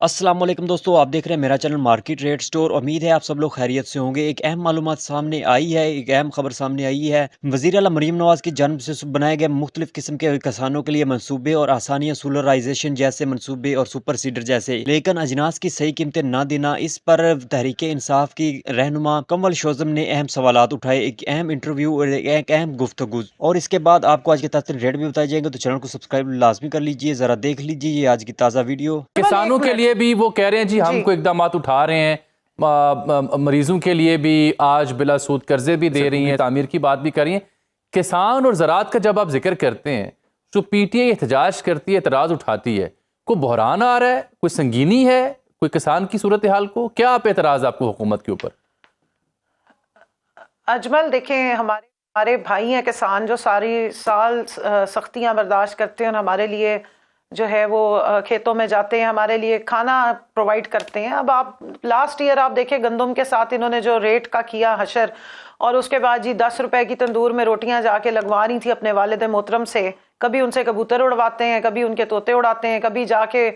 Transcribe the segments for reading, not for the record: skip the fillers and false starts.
अस्सलाम वालेकुम दोस्तों, आप देख रहे हैं मेरा चैनल मार्केट रेट स्टोर। उम्मीद है आप सब लोग खैरियत से होंगे। एक अहम मालूमात सामने आई है, एक अहम खबर सामने आई है। वज़ीर आला मरीम नवाज़ की जानिब से बनाए गए मुख्तलिफ किस्म के किसानों के लिए मनसूबे और आसानियाँ, सोलराइजेशन जैसे मनसूबे और सुपर सीडर जैसे, लेकिन अजनास की सही कीमतें ना देना, इस पर तहरीक इंसाफ की रहनुमा कमल शोज़म ने अहम सवालात उठाए। एक अहम इंटरव्यू और एक अहम गुफ्तगू, और इसके बाद आपको आज के ताज़ा रेट भी बताए जाएंगे। तो चैनल को सब्सक्राइब लाजमी कर लीजिए। ज़रा देख लीजिए ये आज की ताज़ा वीडियो। किसानों के लिए भी वो कह रहे हैं जी हम कोई इकदाम उठा रहे हैं, मरीजों के लिए भी आज बिला सूद कर्जे भी दे रही हैं, तामीर की बात भी कर रही हैं। किसान और ज़राअत का जब आप जिक्र करते हैं, जो पीटीआई एहतजाज करती है, एतराज़ उठाती है, कोई बहरान आ रहा है, कोई संगीनी है, कोई किसान की सूरत हाल को क्या आप एतराज़ आपको हुकूमत के ऊपर? अजमल, देखें, हमारे भाई हैं किसान जो सारी साल सख्तियां बर्दाश्त करते हैं और हमारे लिए जो है वो खेतों में जाते हैं, हमारे लिए खाना प्रोवाइड करते हैं। अब आप लास्ट ईयर आप देखें गंदम के साथ इन्होंने जो रेट का किया हशर, और उसके बाद जी 10 रुपए की तंदूर में रोटियां जाके लगवा रही थी अपने वालिद मोहतरम से। कभी उनसे कबूतर उड़वाते हैं, कभी उनके तोते उड़ाते हैं, कभी जाके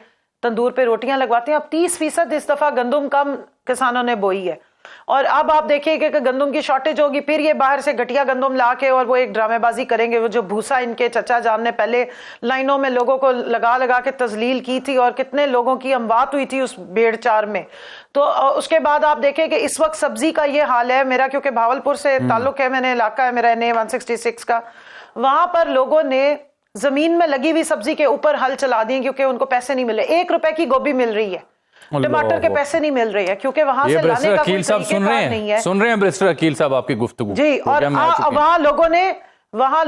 तंदूर पे रोटियां लगवाते हैं। अब 30% इस दफा गंदम कम किसानों ने बोई है, और अब आप देखिए कि गंदम की शॉर्टेज होगी, फिर ये बाहर से घटिया गंदम ला के और वो एक ड्रामेबाजी करेंगे। वो जो भूसा इनके चचा जान ने पहले लाइनों में लोगों को लगा लगा के तजलील की थी, और कितने लोगों की अमवात हुई थी उस भेड़चार में। तो उसके बाद आप देखें कि इस वक्त सब्जी का ये हाल है। मेरा क्योंकि भावलपुर से ताल्लुक है, मैंने इलाका है मेरा NA 166 का, वहां पर लोगों ने जमीन में लगी हुई सब्जी के ऊपर हल चला दिए क्योंकि उनको पैसे नहीं मिले। 1 रुपए की गोभी मिल रही है, टमाटर के पैसे नहीं मिल रहे हैं क्योंकि वहां से लाने का कोई तरीकेकार नहीं है। सुन रहे हैं बैरिस्टर अकील साहब आपकी गुफ्तगू जी, और वहां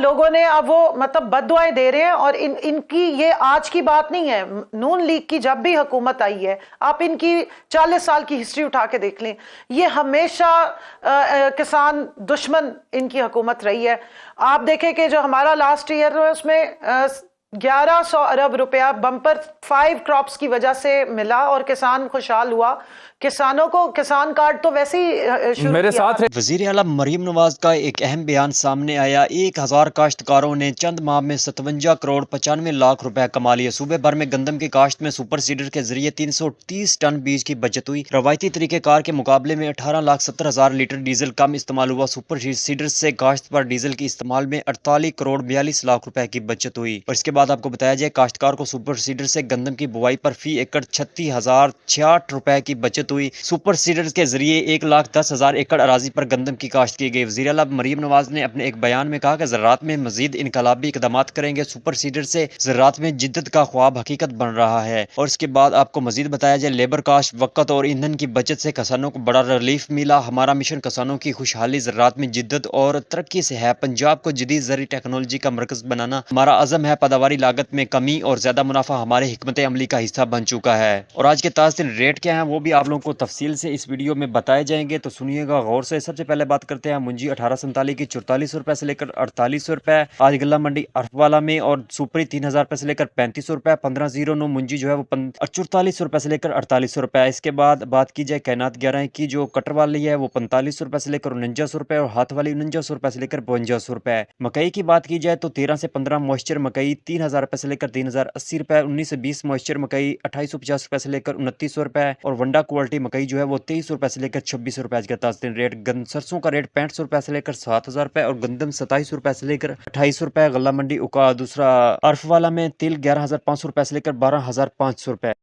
लोगों ने अब वो मतलब बद्दुआएं दे रहे हैं। और इनकी ये आज की बात नहीं है, नून लीग की जब भी हुकूमत आई है, आप इनकी 40 साल की हिस्ट्री उठा के देख लें, ये हमेशा किसान दुश्मन इनकी हुकूमत रही है। आप देखें कि जो हमारा लास्ट ईयर है उसमें 1100 अरब रुपया बम्पर 5 क्रॉप्स की वजह से मिला और किसान खुशहाल हुआ। किसानों को किसान कार्ड तो वैसे ही मेरे साथ वज़ीर आला मरीम नवाज का एक अहम बयान सामने आया। 1000 काश्तकारों ने चंद माह में 57 करोड़ 95 लाख रुपए कमा लिए। सूबे भर में गंदम की काश्त में सुपर सीडर के जरिए 330 टन बीज की बचत हुई। रवायती तरीकेकार के मुकाबले में 18,70,000 लीटर डीजल कम इस्तेमाल हुआ। सुपर सीडर से काश्त पर डीजल के इस्तेमाल में 48 करोड़ 42 लाख रुपए की बचत हुई। और इसके बाद आपको बताया जाए काश्तकार को सुपर सीडर से गंदम की बुआई पर फी एकड़ 36,066 रुपए की बचत हुई। सुपर सीडर के जरिए 1,10,000 एकड़ अराजी पर गंदम की काश्त की गई। वज़ीर आला मरीम नवाज ने अपने एक बयान में कहा कि ज़राअत में मजीद इनकलाबी इकदाम करेंगे। सुपर सीडर से ज़राअत में जिद्दत का ख्वाब हकीकत बन रहा है। और इसके बाद आपको मजीद बताया जाए लेबर कास्ट, वक़्त और ईंधन की बचत से किसानों को बड़ा रिलीफ मिला। हमारा मिशन किसानों की खुशहाली, ज़राअत में जिद्दत और तरक्की से है। पंजाब को जदीद ज़री टेक्नोलॉजी का मरकज़ बनाना हमारा अज़म है। पैदावारी लागत में कमी और ज्यादा मुनाफा हमारे हिकमत अमली का हिस्सा बन चुका है। और आज के ताज़ा रेट क्या है वो भी आप लोगों को तफसील से इस वीडियो में बताए जाएंगे, तो सुनिएगा गौर से। सबसे पहले बात करते हैं मुंजी 1847 की 44 रुपए से लेकर 48 रुपए आज गला मंडी अरफवाला में, और सुपरी 3000 रुपए से लेकर 35 रुपए। 1509 मुंजी जो है वो 44 रुपए से लेकर 48 रुपए। इसके बाद बात की जाए कैनात 11 की, जो कटर वाली है वो 45 रुपए से लेकर 49 रुपए, और हाथ वाली 49 रुपए से लेकर 52 रुपए। मकई की बात की जाए तो 13 से 15 मॉइस्चर मकई 3000 रुपए से लेकर 3080 रुपए। 19 से 20 मॉइस्चर मकई 2850 रुपए से लेकर 2900 रुपए, और वंडा क्वालिटी मकई जो है वो 2300 रुपए से लेकर 2600 रुपए आज का ताज़ा रेट। सरसों का रेट 6500 रुपए से लेकर 7000 रुपए, और गंदम 2700 रुपए से लेकर 2800 रुपए। गला मंडी उका दूसरा अर्फ वाला में तिल 11500 रुपए से लेकर 12500 रुपए।